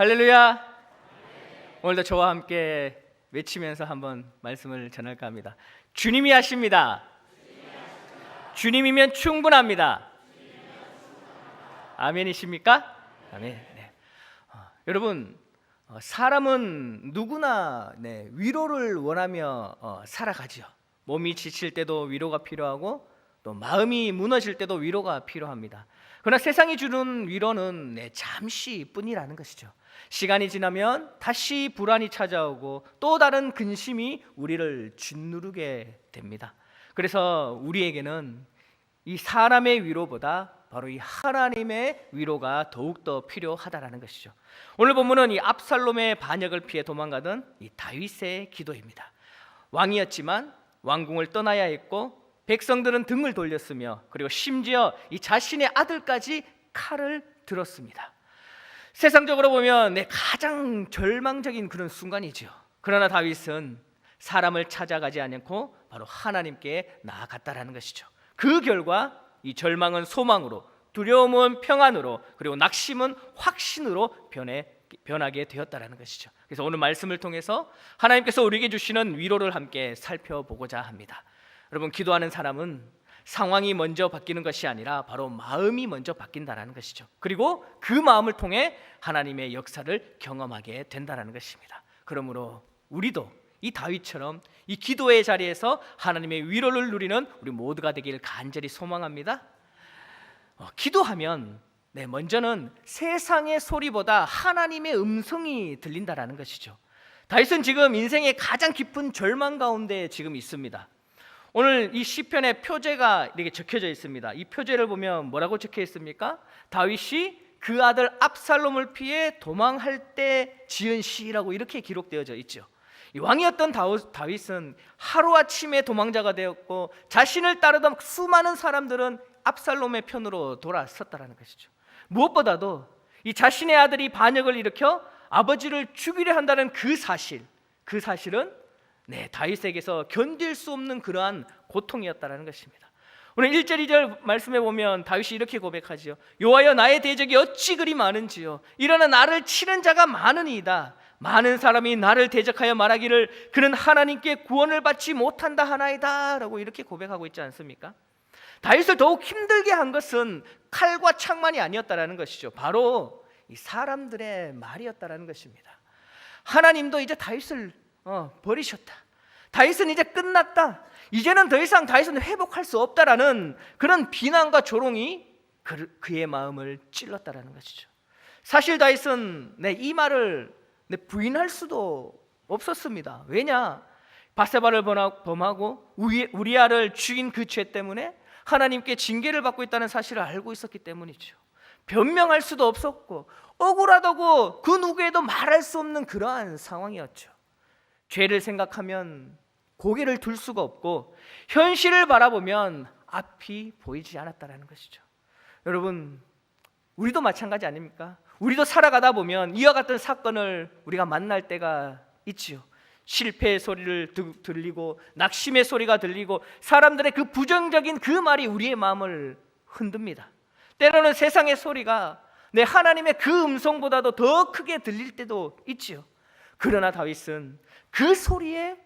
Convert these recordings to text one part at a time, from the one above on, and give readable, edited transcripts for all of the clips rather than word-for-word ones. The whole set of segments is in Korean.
할렐루야. 오늘도 저와 함께 외치면서 한번 말씀을 전할까 합니다. 주님이 하십니다. 주님이면 충분합니다. 아멘이십니까? 아멘. 네. 여러분, 사람은 누구나 위로를 원하며 살아가죠. 몸이 지칠 때도 위로가 필요하고 또 마음이 무너질 때도 위로가 필요합니다. 그러나 세상이 주는 위로는 잠시뿐이라는 것이죠. 시간이 지나면 다시 불안이 찾아오고 또 다른 근심이 우리를 짓누르게 됩니다. 그래서 우리에게는 이 사람의 위로보다 바로 이 하나님의 위로가 더욱더 필요하다라는 것이죠. 오늘 본문은 이 압살롬의 반역을 피해 도망가던 이 다윗의 기도입니다. 왕이었지만 왕궁을 떠나야 했고 백성들은 등을 돌렸으며 그리고 심지어 이 자신의 아들까지 칼을 들었습니다. 세상적으로 보면 가장 절망적인 그런 순간이죠. 그러나 다윗은 사람을 찾아가지 않고 바로 하나님께 나아갔다라는 것이죠. 그 결과 이 절망은 소망으로, 두려움은 평안으로, 그리고 낙심은 확신으로 변하게 되었다라는 것이죠. 그래서 오늘 말씀을 통해서 하나님께서 우리에게 주시는 위로를 함께 살펴보고자 합니다. 여러분, 기도하는 사람은 상황이 먼저 바뀌는 것이 아니라 바로 마음이 먼저 바뀐다라는 것이죠. 그리고 그 마음을 통해 하나님의 역사를 경험하게 된다라는 것입니다. 그러므로 우리도 이 다윗처럼 이 기도의 자리에서 하나님의 위로를 누리는 우리 모두가 되길 간절히 소망합니다. 기도하면 먼저는 세상의 소리보다 하나님의 음성이 들린다라는 것이죠. 다윗은 지금 인생의 가장 깊은 절망 가운데 지금 있습니다. 오늘 이 시편의 표제가 이렇게 적혀져 있습니다. 이 표제를 보면 뭐라고 적혀 있습니까? 다윗이 그 아들 압살롬을 피해 도망할 때 지은 시라고 이렇게 기록되어져 있죠. 이 왕이었던 다윗은 하루아침에 도망자가 되었고 자신을 따르던 수많은 사람들은 압살롬의 편으로 돌아섰다는 것이죠. 무엇보다도 이 자신의 아들이 반역을 일으켜 아버지를 죽이려 한다는 그 사실은 다윗에게서 견딜 수 없는 그러한 고통이었다는 것입니다. 오늘 1절 2절 말씀해 보면 다윗이 이렇게 고백하지요. 여호와여, 나의 대적이 어찌 그리 많은지요. 일어나 나를 치는 자가 많으니이다. 많은 사람이 나를 대적하여 말하기를 그는 하나님께 구원을 받지 못한다 하나이다 라고 이렇게 고백하고 있지 않습니까? 다윗을 더욱 힘들게 한 것은 칼과 창만이 아니었다라는 것이죠. 바로 이 사람들의 말이었다라는 것입니다. 하나님도 이제 다윗을 버리셨다. 다윗은 이제 끝났다. 이제는 더 이상 다윗은 회복할 수 없다라는 그런 비난과 조롱이 그의 마음을 찔렀다라는 것이죠. 사실 다윗은 이 말을 부인할 수도 없었습니다. 왜냐? 바세바를 범하고 우리아를 죽인 그 죄 때문에 하나님께 징계를 받고 있다는 사실을 알고 있었기 때문이죠. 변명할 수도 없었고 억울하다고 그 누구에도 말할 수 없는 그러한 상황이었죠. 죄를 생각하면 고개를 들 수가 없고 현실을 바라보면 앞이 보이지 않았다는 것이죠. 여러분, 우리도 마찬가지 아닙니까? 우리도 살아가다 보면 이와 같은 사건을 우리가 만날 때가 있지요. 실패의 소리를 들리고 낙심의 소리가 들리고 사람들의 그 부정적인 그 말이 우리의 마음을 흔듭니다. 때로는 세상의 소리가 하나님의 그 음성보다도 더 크게 들릴 때도 있지요. 그러나 다윗은 그 소리에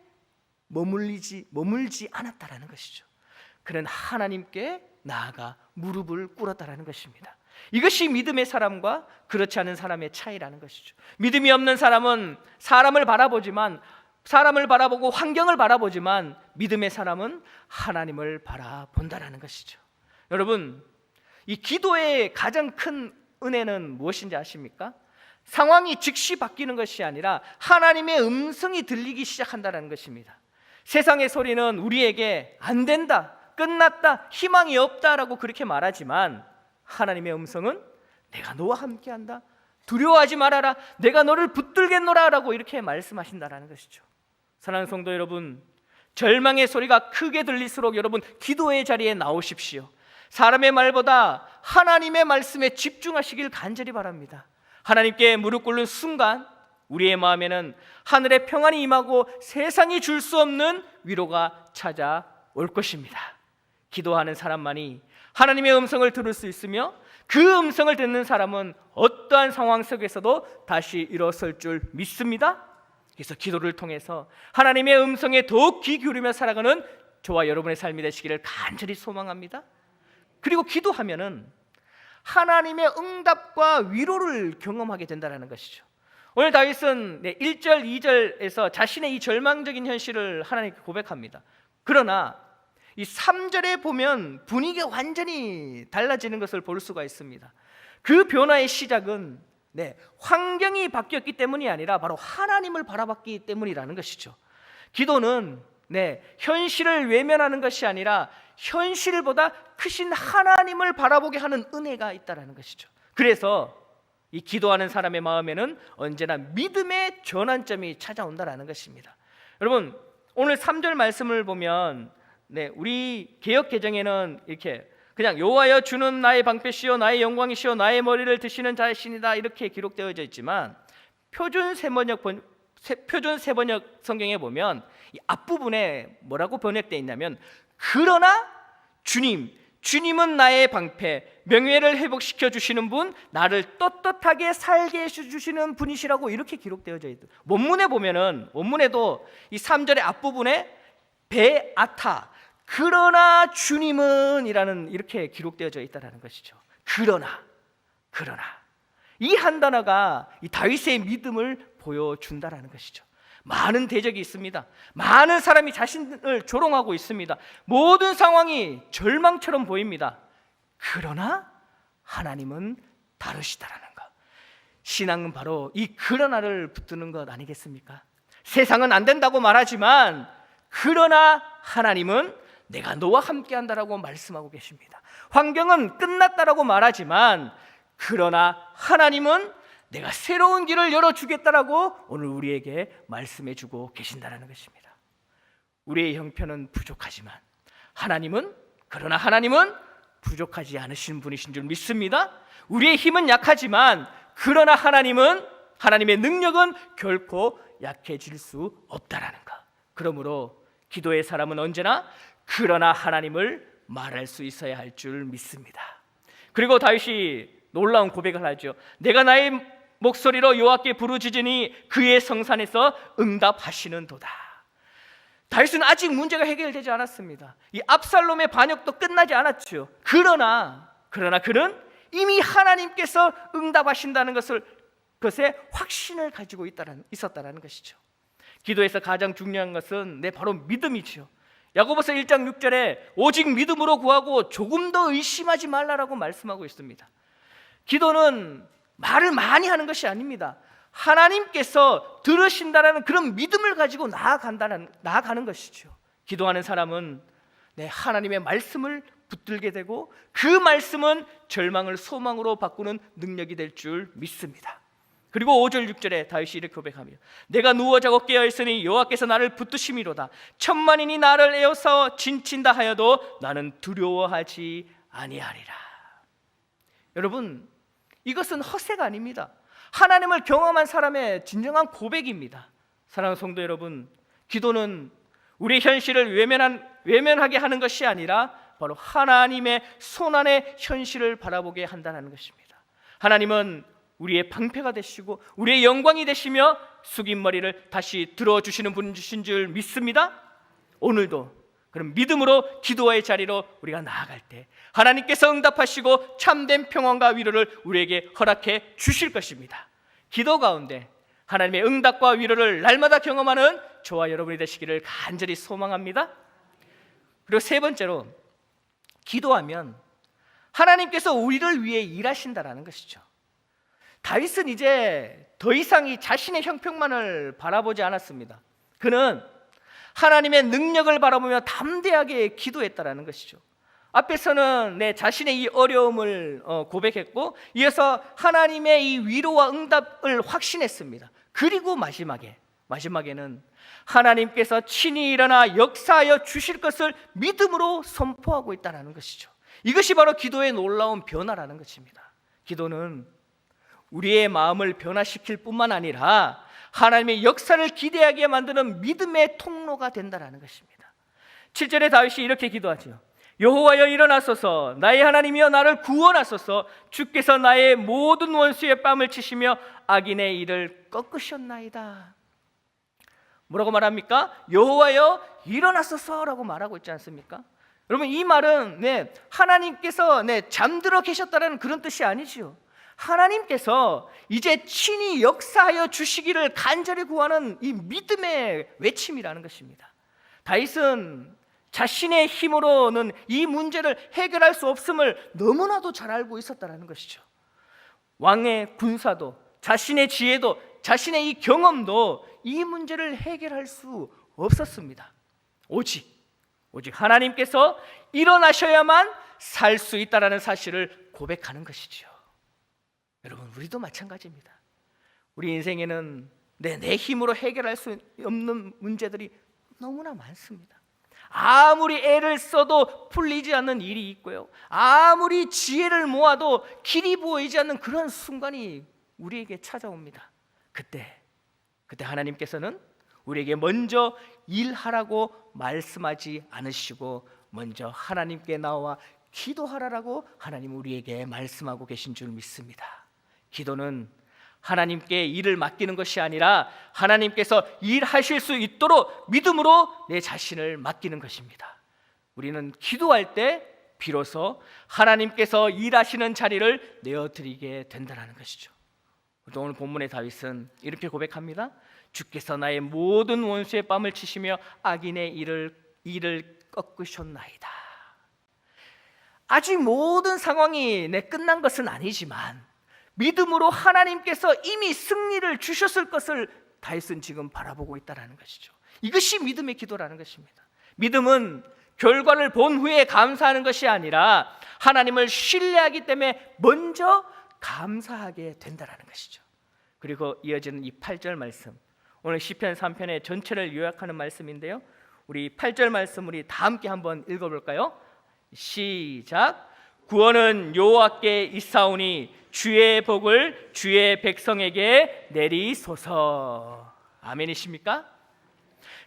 머물지 않았다라는 것이죠. 그는 하나님께 나아가 무릎을 꿇었다라는 것입니다. 이것이 믿음의 사람과 그렇지 않은 사람의 차이라는 것이죠. 믿음이 없는 사람은 사람을 바라보고 환경을 바라보지만 믿음의 사람은 하나님을 바라본다라는 것이죠. 여러분, 이 기도의 가장 큰 은혜는 무엇인지 아십니까? 상황이 즉시 바뀌는 것이 아니라 하나님의 음성이 들리기 시작한다는 것입니다. 세상의 소리는 우리에게 안 된다, 끝났다, 희망이 없다라고 그렇게 말하지만 하나님의 음성은 내가 너와 함께한다, 두려워하지 말아라, 내가 너를 붙들겠노라 라고 이렇게 말씀하신다는 것이죠. 사랑하는 성도 여러분, 절망의 소리가 크게 들릴수록 여러분 기도의 자리에 나오십시오. 사람의 말보다 하나님의 말씀에 집중하시길 간절히 바랍니다. 하나님께 무릎 꿇는 순간 우리의 마음에는 하늘의 평안이 임하고 세상이 줄 수 없는 위로가 찾아올 것입니다. 기도하는 사람만이 하나님의 음성을 들을 수 있으며 그 음성을 듣는 사람은 어떠한 상황 속에서도 다시 일어설 줄 믿습니다. 그래서 기도를 통해서 하나님의 음성에 더욱 귀 기울이며 살아가는 저와 여러분의 삶이 되시기를 간절히 소망합니다. 그리고 기도하면은 하나님의 응답과 위로를 경험하게 된다는 것이죠. 오늘 다윗은 1절, 2절에서 자신의 이 절망적인 현실을 하나님께 고백합니다. 그러나 이 3절에 보면 분위기가 완전히 달라지는 것을 볼 수가 있습니다. 그 변화의 시작은 환경이 바뀌었기 때문이 아니라 바로 하나님을 바라봤기 때문이라는 것이죠. 기도는 현실을 외면하는 것이 아니라 현실보다 크신 하나님을 바라보게 하는 은혜가 있다는 것이죠. 그래서 이 기도하는 사람의 마음에는 언제나 믿음의 전환점이 찾아온다는 것입니다. 여러분, 오늘 3절 말씀을 보면 우리 개역 개정에는 이렇게 그냥 여호와여 주는 나의 방패시요 나의 영광이시요 나의 머리를 드시는 자신이다 이렇게 기록되어져 있지만 표준 세번역 성경에 보면 이 앞부분에 뭐라고 번역되어 있냐면 그러나 주님은 나의 방패, 명예를 회복시켜 주시는 분, 나를 떳떳하게 살게 해주시는 분이시라고 이렇게 기록되어져 있다. 원문에도 이 3절의 앞부분에 베아타, 그러나 주님은 이라는 이렇게 기록되어져 있다는 것이죠. 그러나 이 한 단어가 이 다윗의 믿음을 보여준다는 것이죠. 많은 대적이 있습니다. 많은 사람이 자신을 조롱하고 있습니다. 모든 상황이 절망처럼 보입니다. 그러나 하나님은 다르시다라는 것. 신앙은 바로 이 그러나를 붙드는 것 아니겠습니까? 세상은 안 된다고 말하지만 그러나 하나님은 내가 너와 함께 한다라고 말씀하고 계십니다. 환경은 끝났다라고 말하지만 그러나 하나님은 내가 새로운 길을 열어주겠다라고 오늘 우리에게 말씀해주고 계신다는 것입니다. 우리의 형편은 부족하지만 그러나 하나님은 부족하지 않으신 분이신 줄 믿습니다. 우리의 힘은 약하지만 그러나 하나님의 능력은 결코 약해질 수 없다라는 것. 그러므로 기도의 사람은 언제나 그러나 하나님을 말할 수 있어야 할 줄 믿습니다. 그리고 다윗이 놀라운 고백을 하죠. 내가 나의 목소리로 여호와께 부르짖으니 그의 성산에서 응답하시는도다. 다윗은 아직 문제가 해결되지 않았습니다. 이 압살롬의 반역도 끝나지 않았죠. 그러나 그는 이미 하나님께서 응답하신다는 것에 확신을 가지고 있었다는 것이죠. 기도에서 가장 중요한 것은 바로 믿음이죠. 야고보서 1장 6절에 오직 믿음으로 구하고 조금 더 의심하지 말라라고 말씀하고 있습니다. 기도는 말을 많이 하는 것이 아닙니다. 하나님께서 들으신다라는 그런 믿음을 가지고 나아가는 것이죠. 기도하는 사람은 하나님의 말씀을 붙들게 되고 그 말씀은 절망을 소망으로 바꾸는 능력이 될 줄 믿습니다. 그리고 5절 6절에 다윗이 이렇게 고백하며 내가 누워 자고 깨어있으니 여호와께서 나를 붙드심이로다. 천만인이 나를 에워싸워 진친다 하여도 나는 두려워하지 아니하리라. 여러분, 이것은 허세가 아닙니다. 하나님을 경험한 사람의 진정한 고백입니다. 사랑하는 성도 여러분, 기도는 우리의 현실을 외면하게 하는 것이 아니라 바로 하나님의 손안의 현실을 바라보게 한다는 것입니다. 하나님은 우리의 방패가 되시고 우리의 영광이 되시며 숙인 머리를 다시 들어주시는 분이신 줄 믿습니다. 오늘도 그럼 믿음으로 기도의 자리로 우리가 나아갈 때 하나님께서 응답하시고 참된 평안과 위로를 우리에게 허락해 주실 것입니다. 기도 가운데 하나님의 응답과 위로를 날마다 경험하는 저와 여러분이 되시기를 간절히 소망합니다. 그리고 세 번째로, 기도하면 하나님께서 우리를 위해 일하신다라는 것이죠. 다윗은 이제 더 이상 이 자신의 형편만을 바라보지 않았습니다. 그는 하나님의 능력을 바라보며 담대하게 기도했다라는 것이죠. 앞에서는 내 자신의 이 어려움을 고백했고 이어서 하나님의 이 위로와 응답을 확신했습니다. 그리고 마지막에는 하나님께서 친히 일어나 역사하여 주실 것을 믿음으로 선포하고 있다는 것이죠. 이것이 바로 기도의 놀라운 변화라는 것입니다. 기도는 우리의 마음을 변화시킬 뿐만 아니라 하나님의 역사를 기대하게 만드는 믿음의 통로가 된다는 것입니다. 7절에 다윗이 이렇게 기도하죠. 여호와여 일어나소서, 나의 하나님이여 나를 구원하소서. 주께서 나의 모든 원수의 뺨을 치시며 악인의 일을 꺾으셨나이다. 뭐라고 말합니까? 여호와여 일어나소서라고 말하고 있지 않습니까? 여러분, 이 말은 하나님께서 잠들어 계셨다는 그런 뜻이 아니지요. 하나님께서 이제 친히 역사하여 주시기를 간절히 구하는 이 믿음의 외침이라는 것입니다. 다윗은 자신의 힘으로는 이 문제를 해결할 수 없음을 너무나도 잘 알고 있었다는 것이죠. 왕의 군사도, 자신의 지혜도, 자신의 이 경험도 이 문제를 해결할 수 없었습니다. 오직 하나님께서 일어나셔야만 살 수 있다는 사실을 고백하는 것이죠. 여러분, 우리도 마찬가지입니다. 우리 인생에는 내 힘으로 해결할 수 없는 문제들이 너무나 많습니다. 아무리 애를 써도 풀리지 않는 일이 있고요, 아무리 지혜를 모아도 길이 보이지 않는 그런 순간이 우리에게 찾아옵니다. 그때 하나님께서는 우리에게 먼저 일하라고 말씀하지 않으시고 먼저 하나님께 나와 기도하라라고 하나님 우리에게 말씀하고 계신 줄 믿습니다. 기도는 하나님께 일을 맡기는 것이 아니라 하나님께서 일하실 수 있도록 믿음으로 내 자신을 맡기는 것입니다. 우리는 기도할 때 비로소 하나님께서 일하시는 자리를 내어드리게 된다는 것이죠. 오늘 본문의 다윗은 이렇게 고백합니다. 주께서 나의 모든 원수의 뺨을 치시며 악인의 일을 꺾으셨나이다. 아직 모든 상황이 끝난 것은 아니지만 믿음으로 하나님께서 이미 승리를 주셨을 것을 다윗은 지금 바라보고 있다는 것이죠. 이것이 믿음의 기도라는 것입니다. 믿음은 결과를 본 후에 감사하는 것이 아니라 하나님을 신뢰하기 때문에 먼저 감사하게 된다는 것이죠. 그리고 이어지는 이 8절 말씀, 오늘 시편 3편의 전체를 요약하는 말씀인데요, 우리 8절 말씀 우리 다 함께 한번 읽어볼까요? 시작. 구원은 여호와께 있사오니 주의 복을 주의 백성에게 내리소서. 아멘이십니까?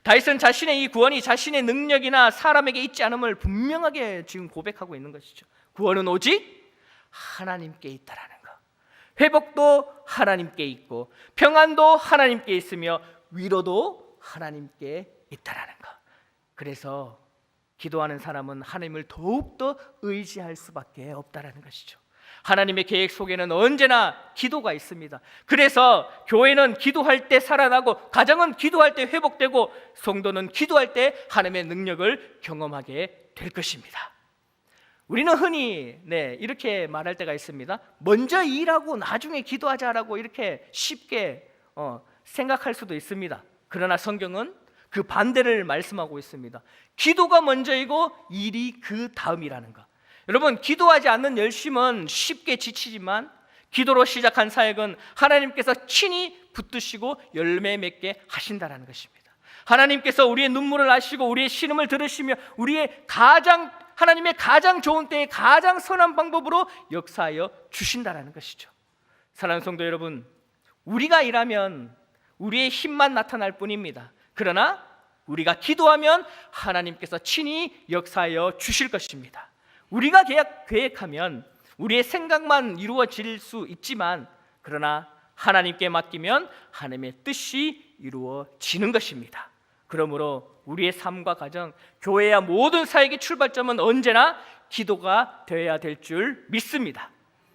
다윗은 자신의 이 구원이 자신의 능력이나 사람에게 있지 않음을 분명하게 지금 고백하고 있는 것이죠. 구원은 오직 하나님께 있다라는 것, 회복도 하나님께 있고 평안도 하나님께 있으며 위로도 하나님께 있다라는 것. 그래서 기도하는 사람은 하나님을 더욱더 의지할 수밖에 없다라는 것이죠. 하나님의 계획 속에는 언제나 기도가 있습니다. 그래서 교회는 기도할 때 살아나고, 가정은 기도할 때 회복되고, 성도는 기도할 때 하나님의 능력을 경험하게 될 것입니다. 우리는 흔히 이렇게 말할 때가 있습니다. 먼저 일하고 나중에 기도하자라고 이렇게 쉽게 생각할 수도 있습니다. 그러나 성경은 그 반대를 말씀하고 있습니다. 기도가 먼저이고 일이 그 다음이라는 것. 여러분, 기도하지 않는 열심은 쉽게 지치지만 기도로 시작한 사역은 하나님께서 친히 붙드시고 열매 맺게 하신다는 것입니다. 하나님께서 우리의 눈물을 아시고 우리의 신음을 들으시며 하나님의 가장 좋은 때에 가장 선한 방법으로 역사하여 주신다는 것이죠. 사랑하는 성도 여러분, 우리가 일하면 우리의 힘만 나타날 뿐입니다. 그러나 우리가 기도하면 하나님께서 친히 역사하여 주실 것입니다. 우리가 계획하면 우리의 생각만 이루어질 수 있지만, 그러나 하나님께 맡기면 하나님의 뜻이 이루어지는 것입니다. 그러므로 우리의 삶과 가정, 교회와 모든 사역의 출발점은 언제나 기도가 되어야 될 줄 믿습니다.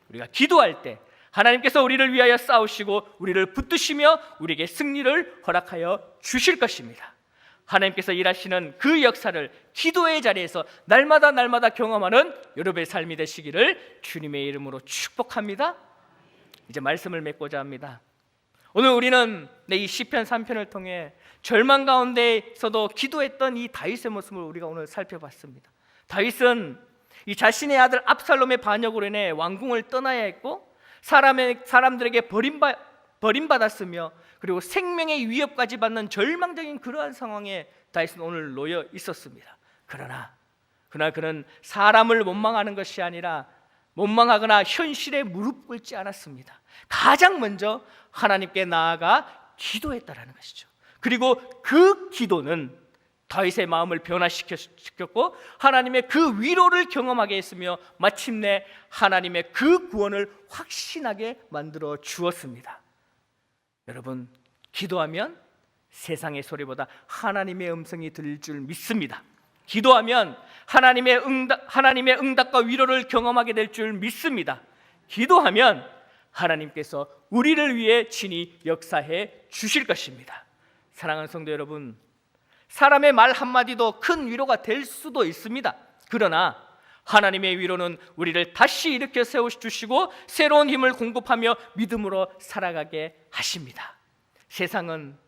우리가 기도할 때 하나님께서 우리를 위하여 싸우시고 우리를 붙드시며 우리에게 승리를 허락하여 주실 것입니다. 하나님께서 일하시는 그 역사를 기도의 자리에서 날마다 경험하는 여러분의 삶이 되시기를 주님의 이름으로 축복합니다. 이제 말씀을 맺고자 합니다. 오늘 우리는 이 시편 3편을 통해 절망 가운데서도 기도했던 이 다윗의 모습을 우리가 오늘 살펴봤습니다. 다윗은 이 자신의 아들 압살롬의 반역으로 인해 왕궁을 떠나야 했고 사람들에게 버림받았으며 그리고 생명의 위협까지 받는 절망적인 그러한 상황에 다윗은 오늘 놓여 있었습니다. 그러나 그는 사람을 원망하는 것이 아니라 원망하거나 현실에 무릎 꿇지 않았습니다. 가장 먼저 하나님께 나아가 기도했다라는 것이죠. 그리고 그 기도는 다윗의 마음을 변화시켰고 하나님의 그 위로를 경험하게 했으며 마침내 하나님의 그 구원을 확신하게 만들어 주었습니다. 여러분, 기도하면 세상의 소리보다 하나님의 음성이 들릴 줄 믿습니다. 기도하면 하나님의 응답과 위로를 경험하게 될 줄 믿습니다. 기도하면 하나님께서 우리를 위해 친히 역사해 주실 것입니다. 사랑하는 성도 여러분, 사람의 말 한마디도 큰 위로가 될 수도 있습니다. 그러나 하나님의 위로는 우리를 다시 일으켜 세워주시고 새로운 힘을 공급하며 믿음으로 살아가게 하십니다. 세상은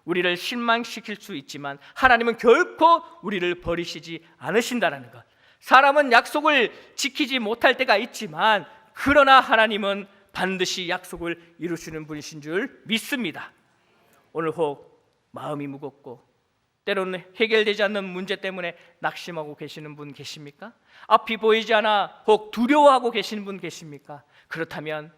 우리를 실망시킬 수 있지만 하나님은 결코 우리를 버리시지 않으신다는 것. 사람은 약속을 지키지 못할 때가 있지만 그러나 하나님은 반드시 약속을 이루시는 분이신 줄 믿습니다. 오늘 혹 마음이 무겁고 때로는 해결되지 않는 문제 때문에 낙심하고 계시는 분 계십니까? 앞이 보이지 않아 혹 두려워하고 계시는 분 계십니까? 그렇다면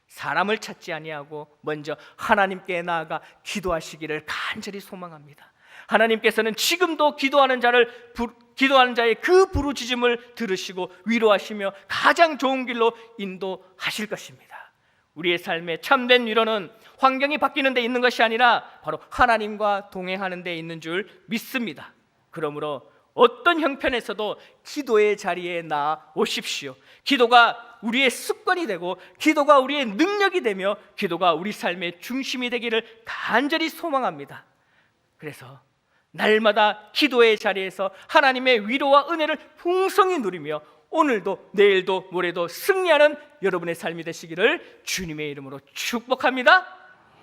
사람을 찾지 아니하고 먼저 하나님께 나아가 기도하시기를 간절히 소망합니다. 하나님께서는 지금도 기도하는 자의 그 부르짖음을 들으시고 위로하시며 가장 좋은 길로 인도하실 것입니다. 우리의 삶의 참된 위로는 환경이 바뀌는 데 있는 것이 아니라 바로 하나님과 동행하는 데 있는 줄 믿습니다. 그러므로 어떤 형편에서도 기도의 자리에 나오십시오. 기도가 우리의 습관이 되고 기도가 우리의 능력이 되며 기도가 우리 삶의 중심이 되기를 간절히 소망합니다. 그래서 날마다 기도의 자리에서 하나님의 위로와 은혜를 풍성히 누리며 오늘도 내일도 모레도 승리하는 여러분의 삶이 되시기를 주님의 이름으로 축복합니다.